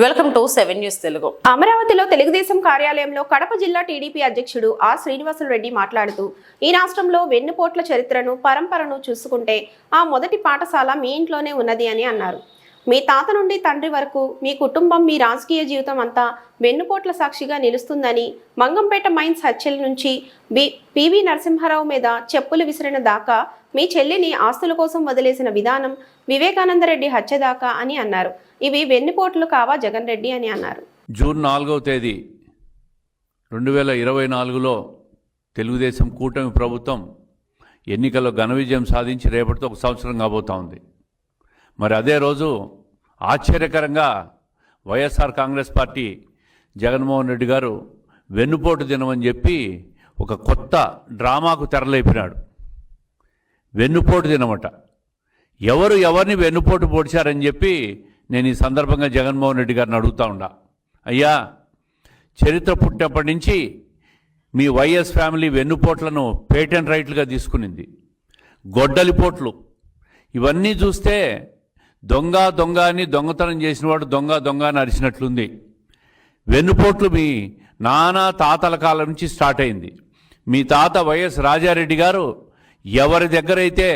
Welcome to 7 news Telugu. అమరావతిలో తెలుగుదేశం కార్యాలయంలో కడప జిల్లా టీడీపీ అధ్యక్షుడు ఆర్ శ్రీనివాసులరెడ్డి మాట్లాడుతూ, ఈ రాష్ట్రంలో వెన్నుపోట్ల చరిత్రను పరంపరను చూసుకుంటే ఆ మొదటి పాఠశాల మీ ఇంట్లోనే ఉన్నది అని అన్నారు. మీ తాత నుండి తండ్రి వరకు మీ కుటుంబం, మీ రాజకీయ జీవితం అంతా వెన్నుపోట్ల సాక్షిగా నిలుస్తుందని, మంగంపేట మైన్స్ హత్యల నుంచి పివి నరసింహారావు మీద చెప్పులు విసిరిన దాకా, మీ చెల్లిని ఆస్తుల కోసం వదిలేసిన విధానం, వివేకానందరెడ్డి హత్య దాకా అని అన్నారు. ఇవి వెన్నుపోట్లు కావా జగన్ రెడ్డి అని అన్నారు. జూన్ 4వ తేదీ 2024లో తెలుగుదేశం కూటమి ప్రభుత్వం ఎన్నికల్లో ఘన విజయం సాధించి రేపటితో 1 సంవత్సరం కాబోతా ఉంది. మరి అదే రోజు ఆశ్చర్యకరంగా వైఎస్ఆర్ కాంగ్రెస్ పార్టీ జగన్మోహన్ రెడ్డి గారు వెన్నుపోటు దినమని చెప్పి ఒక కొత్త డ్రామాకు తెరలేపినాడు. వెన్నుపోటు దినమట. ఎవరు ఎవరిని వెన్నుపోటు పొడిచారని చెప్పి నేను ఈ సందర్భంగా జగన్మోహన్ రెడ్డి గారిని అడుగుతా ఉండా. అయ్యా, చరిత్ర పుట్టినప్పటి నుంచి మీ వైఎస్ ఫ్యామిలీ వెన్నుపోట్లను పేటెంట్ రైట్లుగా తీసుకునింది. గొడ్డలిపోట్లు ఇవన్నీ చూస్తే దొంగ దొంగ అని దొంగతనం చేసినవాడు దొంగ దొంగ అని అరిచినట్లుంది. వెన్నుపోట్లు మీ నాన్న తాతల కాలం నుంచి స్టార్ట్ అయింది. మీ తాత వైఎస్ రాజారెడ్డి గారు ఎవరి దగ్గరైతే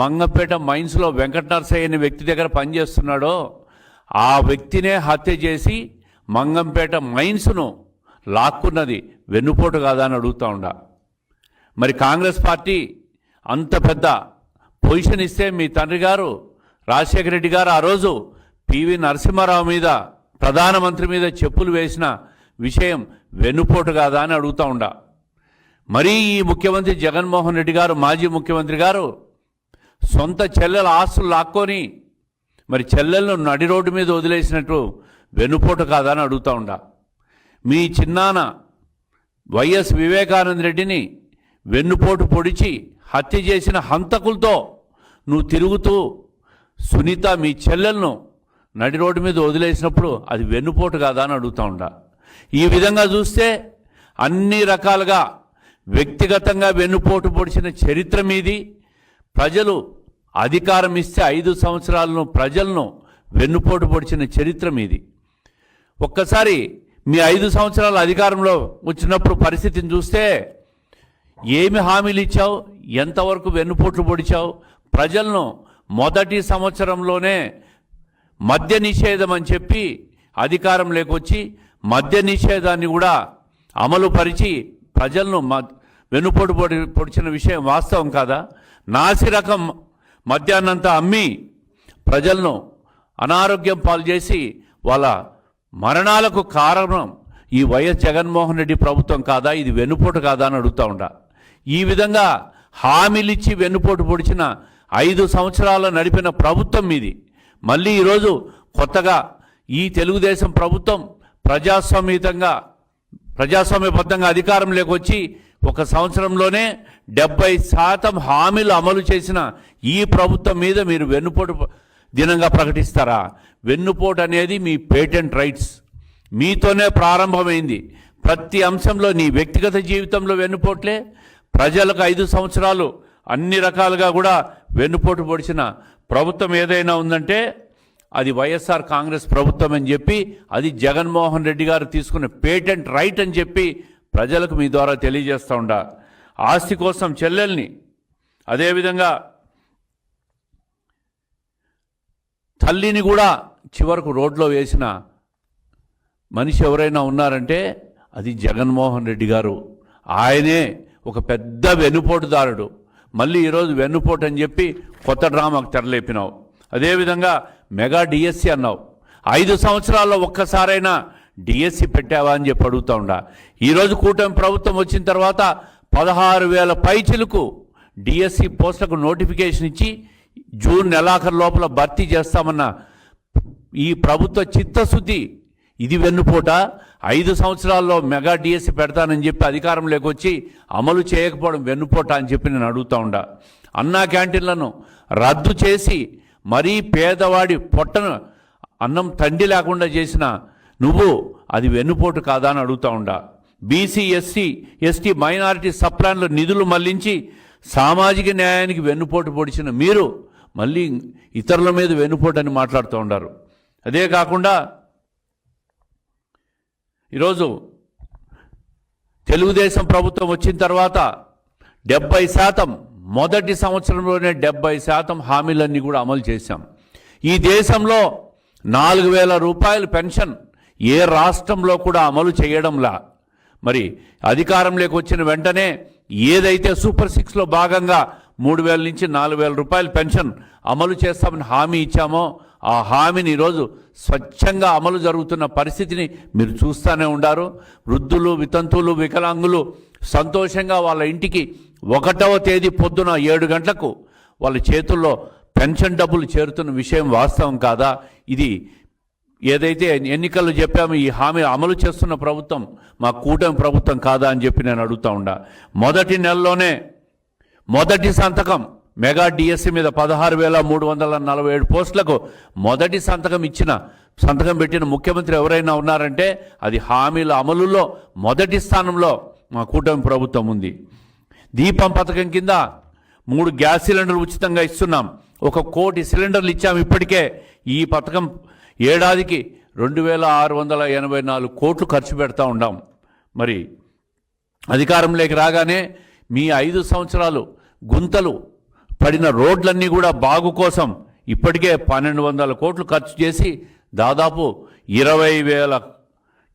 మంగంపేట మైన్స్లో వెంకట నరసయ్య అనే వ్యక్తి దగ్గర పనిచేస్తున్నాడో ఆ వ్యక్తినే హత్య చేసి మంగంపేట మైన్స్ను లాక్కున్నది వెన్నుపోటు కాదా అని అడుగుతూ ఉండా. మరి కాంగ్రెస్ పార్టీ అంత పెద్ద పొజిషన్ ఇస్తే మీ తండ్రి గారు రాజశేఖర రెడ్డి గారు ఆ రోజు పివి నరసింహారావు మీద, ప్రధానమంత్రి మీద చెప్పులు వేసిన విషయం వెన్నుపోటు కాదా అని అడుగుతూ ఉండా. మరీ ఈ ముఖ్యమంత్రి జగన్మోహన్ రెడ్డి గారు, మాజీ ముఖ్యమంత్రి గారు సొంత చెల్లెల ఆస్తులు లాక్కొని మరి చెల్లెలను నడి రోడ్డు మీద వదిలేసినట్టు వెన్నుపోటు కాదా అని అడుగుతూ ఉండా. మీ చిన్నాన్న వైఎస్ వివేకానంద రెడ్డిని వెన్నుపోటు పొడిచి హత్య చేసిన హంతకులతో నువ్వు తిరుగుతూ సునీత మీ చెల్లెలను నడి రోడ్డు మీద వదిలేసినప్పుడు అది వెన్నుపోటు కాదా అని అడుగుతూ ఉండా. ఈ విధంగా చూస్తే అన్ని రకాలుగా వ్యక్తిగతంగా వెన్నుపోటు పొడిచిన చరిత్ర మీది. ప్రజలు అధికారం ఇస్తే 5 సంవత్సరాలను ప్రజలను వెన్నుపోటు పొడిచిన చరిత్ర మీది. ఒక్కసారి మీ 5 సంవత్సరాల అధికారంలో వచ్చినప్పుడు పరిస్థితిని చూస్తే ఏమి హామీలు ఇచ్చావు, ఎంతవరకు వెన్నుపోట్లు పొడిచావు? ప్రజలను మొదటి సంవత్సరంలోనే మద్య నిషేధం అని చెప్పి అధికారం లేకొచ్చి మద్య నిషేధాన్ని కూడా అమలు పరిచి ప్రజలను వెన్నుపోటు పొడిచిన విషయం వాస్తవం కాదా? నాసిరకం మద్యాన్నంతా అమ్మి ప్రజలను అనారోగ్యం పాలు చేసి వాళ్ళ మరణాలకు కారణం ఈ వైఎస్ జగన్మోహన్ రెడ్డి ప్రభుత్వం కాదా? ఇది వెన్నుపోటు కాదా అని అడుగుతూ ఉండా. ఈ విధంగా హామీలిచ్చి వెన్నుపోటు పొడిచిన 5 సంవత్సరాలు నడిపిన ప్రభుత్వం మీది. మళ్ళీ ఈరోజు కొత్తగా ఈ తెలుగుదేశం ప్రభుత్వం ప్రజాస్వామ్యబద్ధంగా అధికారం లేకొచ్చి 1 సంవత్సరంలోనే 70% హామీలు అమలు చేసిన ఈ ప్రభుత్వం మీద మీరు వెన్నుపోటు దినంగా ప్రకటిస్తారా? వెన్నుపోటు అనేది మీ పేటెంట్ రైట్స్, మీతోనే ప్రారంభమైంది. ప్రతి అంశంలో నీ వ్యక్తిగత జీవితంలో వెన్నుపోట్లే. ప్రజలకు 5 సంవత్సరాలు అన్ని రకాలుగా కూడా వెన్నుపోటు పొడిచిన ప్రభుత్వం ఏదైనా ఉందంటే అది వైఎస్ఆర్ కాంగ్రెస్ ప్రభుత్వం అని చెప్పి, అది జగన్మోహన్ రెడ్డి గారు తీసుకున్న పేటెంట్ రైట్ అని చెప్పి ప్రజలకు మీ ద్వారా తెలియజేస్తూ ఉండా. ఆస్తి కోసం చెల్లెల్ని, అదేవిధంగా తల్లిని కూడా చివరకు రోడ్లో వేసిన మనిషి ఎవరైనా ఉన్నారంటే అది జగన్మోహన్ రెడ్డి గారు. ఆయనే ఒక పెద్ద వెన్నుపోటుదారుడు. మళ్ళీ ఈరోజు వెన్నుపోటు అని చెప్పి కొత్త డ్రామాకు తెరలేపినావు. అదేవిధంగా మెగా డిఎస్సి అన్నావు. 5 సంవత్సరాల్లో ఒక్కసారైనా డిఎస్సి పెట్టావా అని చెప్పి అడుగుతూ ఉండా. ఈరోజు కూటమి ప్రభుత్వం వచ్చిన తర్వాత 16,000 పైచిలకు డిఎస్సి పోస్టులకు నోటిఫికేషన్ ఇచ్చి జూన్ నెలాఖరు లోపల భర్తీ చేస్తామన్న ఈ ప్రభుత్వ చిత్తశుద్ధి ఇది వెన్నుపోట? 5 సంవత్సరాల్లో మెగా డిఎస్సి పెడతానని చెప్పి అధికారం లేకొచ్చి అమలు చేయకపోవడం వెన్నుపోట అని చెప్పి నేను అడుగుతూ ఉండా. అన్నా క్యాంటీన్లను రద్దు చేసి మరీ పేదవాడి పొట్టను అన్నం తండి లేకుండా చేసిన నువ్వు అది వెన్నుపోటు కాదా అని అడుగుతూ ఉండా. బీసీ, ఎస్టీ, మైనారిటీ సప్లాన్లో నిధులు మళ్లించి సామాజిక న్యాయానికి వెన్నుపోటు పొడిచిన మీరు మళ్ళీ ఇతరుల మీద వెన్నుపోటు అని మాట్లాడుతూ ఉండారు. అదే కాకుండా ఈరోజు తెలుగుదేశం ప్రభుత్వం వచ్చిన తర్వాత 70%, మొదటి సంవత్సరంలోనే 70% హామీలన్నీ కూడా అమలు చేశాం. ఈ దేశంలో 4,000 రూపాయల పెన్షన్ ఏ రాష్ట్రంలో కూడా అమలు చేయడంలా. మరి అధికారంలోకి వచ్చిన వెంటనే ఏదైతే సూపర్ 6లో భాగంగా 3,000 నుంచి 4,000 రూపాయల పెన్షన్ అమలు చేస్తామని హామీ ఇచ్చామో ఆ హామీని ఈరోజు స్వచ్ఛంగా అమలు జరుగుతున్న పరిస్థితిని మీరు చూస్తూనే ఉండారు. వృద్ధులు, వితంతువులు, వికలాంగులు సంతోషంగా వాళ్ళ ఇంటికి 1వ తేదీ పొద్దున 7 గంటలకు వాళ్ళ చేతుల్లో పెన్షన్ డబ్బులు చేరుతున్న విషయం వాస్తవం కాదా? ఇది ఏదైతే ఎన్నికల్లో చెప్పామో ఈ హామీ అమలు చేస్తున్న ప్రభుత్వం మా కూటమి ప్రభుత్వం కాదా అని చెప్పి నేను అడుగుతా ఉండా. మొదటి నెలలోనే మొదటి సంతకం మెగా డిఎస్సి మీద 16,347 పోస్టులకు మొదటి సంతకం పెట్టిన ముఖ్యమంత్రి ఎవరైనా ఉన్నారంటే అది హామీల అమలులో మొదటి స్థానంలో మా కూటమి ప్రభుత్వం ఉంది. దీపం పథకం కింద 3 గ్యాస్ సిలిండర్లు ఉచితంగా ఇస్తున్నాం. 1 కోటి సిలిండర్లు ఇచ్చాం. ఇప్పటికే ఈ పథకం ఏడాదికి 2,684 కోట్లు ఖర్చు పెడతా ఉన్నాం. మరి అధికారంలోకి రాగానే మీ 5 సంవత్సరాలు గుంతలు పడిన రోడ్లన్నీ కూడా బాగు కోసం ఇప్పటికే 1,200 కోట్లు ఖర్చు చేసి దాదాపు 20,000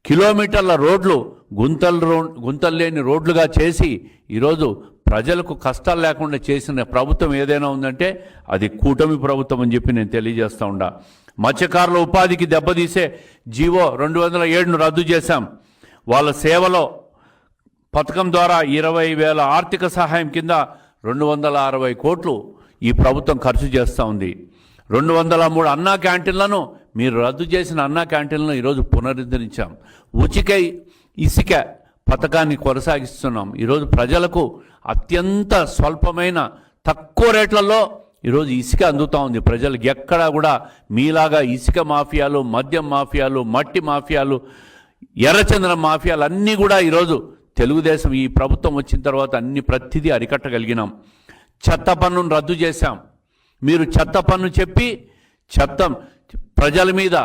కిలోమీటర్ల రోడ్లు గుంతలు లేని రోడ్లుగా చేసి ఈరోజు ప్రజలకు కష్టాలు లేకుండా చేసిన ప్రభుత్వం ఏదైనా ఉందంటే అది కూటమి ప్రభుత్వం అని చెప్పి నేను తెలియజేస్తూ ఉండా. మత్స్యకారుల ఉపాధికి దెబ్బతీసే జీవో 207ను రద్దు చేశాం. వాళ్ళ సేవలో పథకం ద్వారా 20,000 ఆర్థిక సహాయం కింద 260 కోట్లు ఈ ప్రభుత్వం ఖర్చు చేస్తూ ఉంది. 203 అన్నా క్యాంటీన్లను మీరు రద్దు చేసిన అన్నా క్యాంటీన్లను ఈరోజు పునరుద్ధరించాం. ఉచిత ఇసుక పథకాన్ని కొనసాగిస్తున్నాం. ఈరోజు ప్రజలకు అత్యంత స్వల్పమైన తక్కువ రేట్లలో ఈరోజు ఇసుక అందుతూ ఉంది. ప్రజలకు ఎక్కడా కూడా మీలాగా ఇసుక మాఫియాలు, మద్యం మాఫియాలు, మట్టి మాఫియాలు, ఎర్రచందనం మాఫియాలు అన్నీ కూడా ఈరోజు తెలుగుదేశం ఈ ప్రభుత్వం వచ్చిన తర్వాత ప్రతిదీ అరికట్టగలిగినాం. చెత్త పన్నును రద్దు చేశాం. మీరు చెత్త పన్ను చెప్పి ప్రజల మీద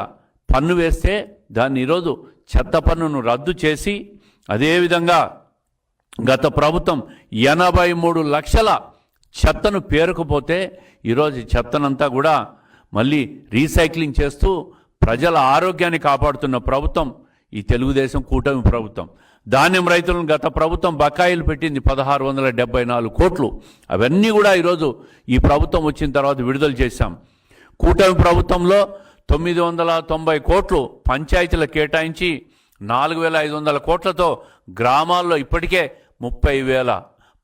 పన్ను వేస్తే దాన్ని ఈరోజు చెత్త పన్నును రద్దు చేసి అదేవిధంగా గత ప్రభుత్వం 83 లక్షల చెత్తను పేరుకుపోతే ఈరోజు చెత్తనంతా కూడా మళ్ళీ రీసైక్లింగ్ చేస్తూ ప్రజల ఆరోగ్యాన్ని కాపాడుతున్న ప్రభుత్వం ఈ తెలుగుదేశం కూటమి ప్రభుత్వం. ధాన్యం రైతులను గత ప్రభుత్వం బకాయిలు పెట్టింది 1,674 కోట్లు. అవన్నీ కూడా ఈరోజు ఈ ప్రభుత్వం వచ్చిన తర్వాత విడుదల చేశాం. కూటమి ప్రభుత్వంలో 990 కోట్లు పంచాయతీలకు కేటాయించి 4,500 కోట్లతో గ్రామాల్లో ఇప్పటికే 30,000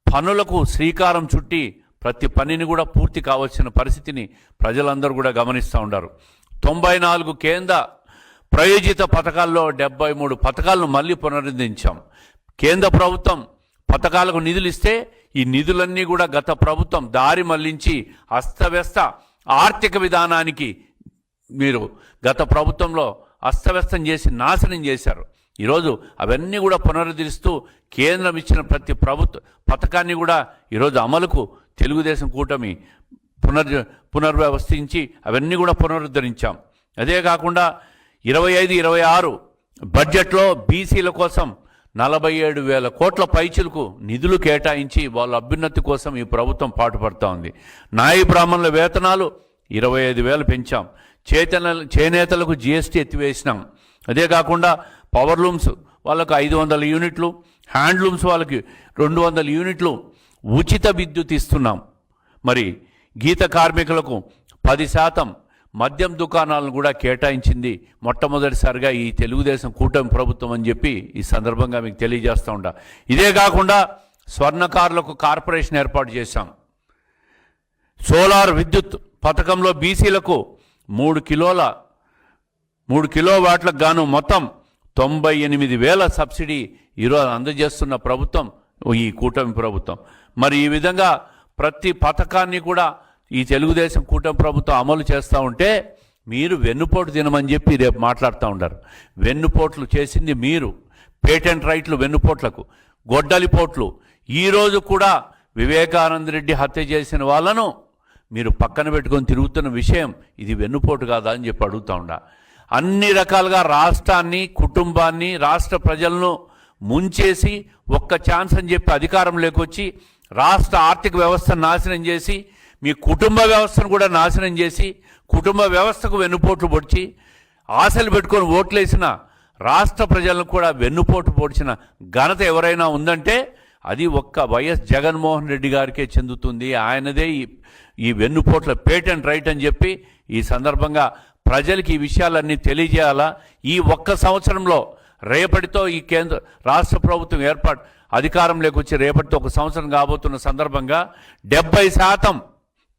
పనులకు శ్రీకారం చుట్టి ప్రతి పనిని కూడా పూర్తి కావాల్సిన పరిస్థితిని ప్రజలందరూ కూడా గమనిస్తూ ఉన్నారు. 94 కేంద్ర ప్రయోజిత పథకాల్లో 73 పథకాలను మళ్ళీ పునరుద్ధరించాం. కేంద్ర ప్రభుత్వం పథకాలకు నిధులు ఇస్తే ఈ నిధులన్నీ కూడా గత ప్రభుత్వం దారి మళ్లించి అస్తవ్యస్త ఆర్థిక విధానానికి మీరు గత ప్రభుత్వంలో అస్తవ్యస్తం చేసి నాశనం చేశారు. ఈరోజు అవన్నీ కూడా పునరుద్ధరిస్తూ కేంద్రం ఇచ్చిన ప్రతి ప్రభుత్వ పథకాన్ని కూడా ఈరోజు అమలుకు తెలుగుదేశం కూటమి పునర్వ్యవస్థించి అవన్నీ కూడా పునరుద్ధరించాం. అదే కాకుండా 25-26 బడ్జెట్లో బీసీల కోసం 47,000 కోట్ల పైచులకు నిధులు కేటాయించి వాళ్ళ అభ్యున్నతి కోసం ఈ ప్రభుత్వం పాటుపడుతూ ఉంది. నాయి బ్రాహ్మణుల వేతనాలు 25,000 పెంచాం. చేనేతలకు జీఎస్టీ ఎత్తివేసినాం. అదే కాకుండా పవర్లూమ్స్ వాళ్ళకు 500 యూనిట్లు, హ్యాండ్లూమ్స్ వాళ్ళకి 200 యూనిట్లు ఉచిత విద్యుత్ ఇస్తున్నాం. మరి గీత కార్మికులకు 10% మద్యం దుకాణాలను కూడా కేటాయించింది మొట్టమొదటిసారిగా ఈ తెలుగుదేశం కూటమి ప్రభుత్వం అని చెప్పి ఈ సందర్భంగా మీకు తెలియజేస్తూ ఉంటా. ఇదే కాకుండా స్వర్ణకారులకు కార్పొరేషన్ ఏర్పాటు చేశాం. సోలార్ విద్యుత్ పథకంలో బీసీలకు 3 కిలోవాట్లకు గాను మొత్తం 98,000 సబ్సిడీ ఈరోజు అందజేస్తున్న ప్రభుత్వం ఈ కూటమి ప్రభుత్వం. మరి ఈ విధంగా ప్రతి పథకాన్ని కూడా ఈ తెలుగుదేశం కూటమి ప్రభుత్వం అమలు చేస్తూ ఉంటే మీరు వెన్నుపోటు తినమని చెప్పి రేపు మాట్లాడుతూ ఉంటారు. వెన్నుపోట్లు చేసింది మీరు. పేటెంట్ రైట్లు వెన్నుపోట్లకు, గొడ్డలిపోట్లు. ఈరోజు కూడా వివేకానంద రెడ్డి హత్య చేసిన వాళ్ళను మీరు పక్కన పెట్టుకొని తిరుగుతున్న విషయం ఇది వెన్నుపోటు కాదా అని చెప్పి అడుగుతూ ఉండా. అన్ని రకాలుగా రాష్ట్రాన్ని, కుటుంబాన్ని, రాష్ట్ర ప్రజలను ముంచేసి ఒక్క ఛాన్స్ అని చెప్పి అధికారం లేకొచ్చి రాష్ట్ర ఆర్థిక వ్యవస్థను నాశనం చేసి మీ కుటుంబ వ్యవస్థను కూడా నాశనం చేసి కుటుంబ వ్యవస్థకు వెన్నుపోట్లు పొడిచి ఆశలు పెట్టుకొని ఓట్లేసిన రాష్ట్ర ప్రజలను కూడా వెన్నుపోటు పొడిచిన ఘనత ఎవరైనా ఉందంటే అది ఒక్క వైఎస్ జగన్మోహన్ రెడ్డి గారికే చెందుతుంది. ఆయనదే ఈ వెన్నుపోట్ల పేటెంట్ రైట్ అని చెప్పి ఈ సందర్భంగా ప్రజలకి ఈ విషయాలన్నీ తెలియజేయాలా. ఈ ఒక్క సంవత్సరంలో రేపటితో ఈ రాష్ట్ర ప్రభుత్వం అధికారంలోకి వచ్చి రేపటితో ఒక సంవత్సరం కాబోతున్న సందర్భంగా 70%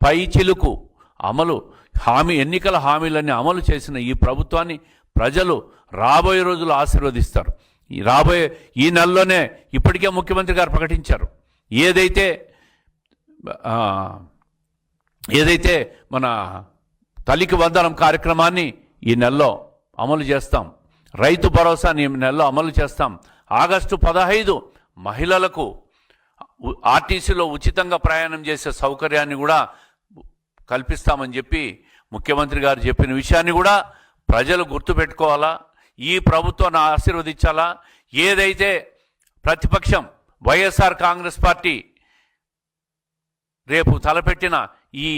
పై చిలుకు అమలు ఎన్నికల హామీలన్నీ అమలు చేసిన ఈ ప్రభుత్వాన్ని ప్రజలు రాబోయే రోజులు ఆశీర్వదిస్తారు. ఈ నెలలోనే ఇప్పటికే ముఖ్యమంత్రి గారు ప్రకటించారు, ఏదైతే మన తల్లికి వందనం కార్యక్రమాన్ని ఈ నెలలో అమలు చేస్తాం, రైతు భరోసాని ఈ నెలలో అమలు చేస్తాం, ఆగస్టు 15 మహిళలకు ఆర్టీసీలో ఉచితంగా ప్రయాణం చేసే సౌకర్యాన్ని కూడా కల్పిస్తామని చెప్పి ముఖ్యమంత్రి గారు చెప్పిన విషయాన్ని కూడా ప్రజలు గుర్తుపెట్టుకోవాలా. ఈ ప్రభుత్వాన్ని ఆశీర్వదించాలా. ఏదైతే ప్రతిపక్షం వైఎస్ఆర్ కాంగ్రెస్ పార్టీ రేపు తలపెట్టిన ఈ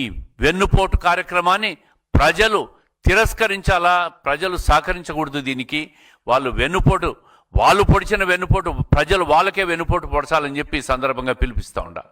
వెన్నుపోటు కార్యక్రమాన్ని ప్రజలు తిరస్కరించాలా. ప్రజలు సహకరించకూడదు. దీనికి వాళ్ళు పొడిచిన వెన్నుపోటు ప్రజలు వాళ్ళకే వెన్నుపోటు పొడచాలని చెప్పి ఈ సందర్భంగా పిలిపిస్తూ ఉండాలి.